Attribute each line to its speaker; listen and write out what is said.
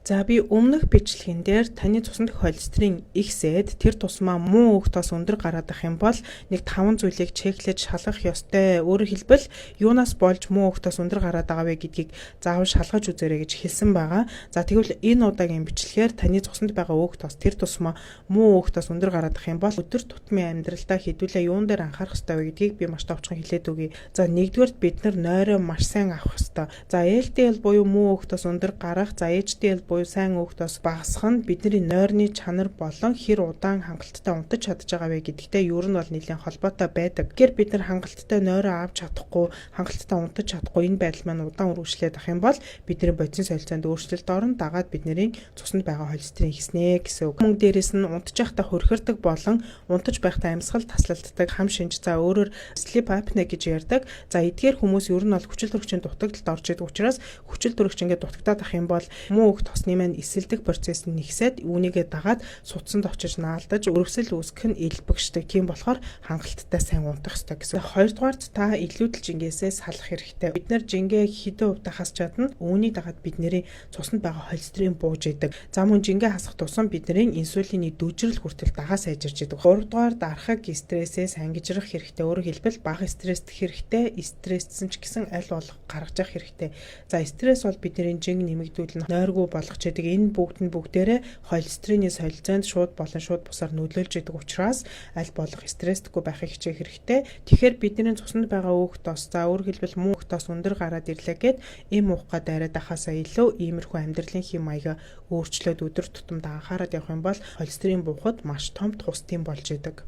Speaker 1: За би өмнөх бичлэгэн дээр таны цуснд холестерин ихсээд тэр тусмаа муу өгтөөс өндөр гараад ах юм бол нэг 5 зүйлийг чеклэж шалгах ёстой. Өөрөөр хэлбэл юунаас болж муу өгтөөс өндөр гараад байгаа вэ гэдгийг заавал шалгаж үзээрэй гэж хэлсэн байгаа. За тэгвэл энэ удаагийн бичлэгээр таны цуснд байгаа өгтөөс тэр тусмаа муу өгтөөс өндөр гараад ах юм бол өдөр тутмын амьдралдаа хэдүүлээ юун дээр анхаарах ёстой вэ гэдгийг би маш товчхон хэлээд өгье. За нэгдүгээрт бид нар нойроо маш сайн авах ёстой. За LDL буюу муу өгтөөс өндөр гарах, за HDL сайн өгтөөс багасгах нь бидний нойрны чанар болон хэр удаан хангалттай унтаж чадж байгаа вэ гэдэгтэй ер нь бол нэлээд холбоотой байдаг. Гэхдээ бид нар хангалттай нойроо авч чадахгүй, хангалттай унтаж чадахгүй энэ байдал маань удаан үргэлжлээд ах юм бол бидний бодис солилцоонд өөрчлөлт орно, дагаад бидний цуснд байгаа холестерин ихснэ гэсэн үг. Мөн дээрэс нь унтаж байхдаа хөрхөрдөг болон унтаж байхдаа амьсгал таслалддаг хам шинж, за өөрөөр sleep apnea гэж ярьдаг. За эдгээр хүмүүс ер нь бол хүчил төрөгчийн дутагдалд орж идэг учраас хүчил төрөгч ингээд дутагдаад ах юм бол муу өгт маань эсэлдэх процесс нь нэгсээд үүнийгээ дагаад судсанд очиж наалдаж өргөсөл үүсгэх нь элбэгшдэг. Тийм болохоор хангалттай сайн унтах хэрэгтэй гэсэн. Хоёрдугаарт та илүүдэл жингээсээ салах хэрэгтэй. Бид нар жингээ хэдэн хувьтай хасч чадна. Үүнийг дагаад бидний цуснд байгаа холестерин бууж идэг. За мөн жингээ хасах тусам бидний инсулины дүүжрэл хүртэл дагаа сайжирч идэг. Гуравдугаар дарахыг стрессээс ангижрах хэрэгтэй. Өөрөөр хэлбэл бага стресстэй хэрэгтэй. Стресссэн ч гэсэн аль болох гаргаж явах хэрэгтэй. За стресс бол бидний жинг нэмэгдүүлнэ, нойргүй болгох гэдэг. Энэ бүгд нь бүгдээрээ холестерины солилцоонд шууд болон шууд бусаар нөлөөлж идэг учраас аль болох стресстгүй байхыг хичээх хэрэгтэй. Тэгэхээр бидний цуснд байгаа өгтөөс, за өөрөөр хэлбэл муу өгтөөс өндөр гараад ирлээ гэд эм уухгаа дайраад ахаасаа илүү иймэрхүү амьдралын хэм маягаа өөрчлөөд өдөр тутамд анхаарал явах юм бол холестерин буухад маш том тус тийм болж идэг.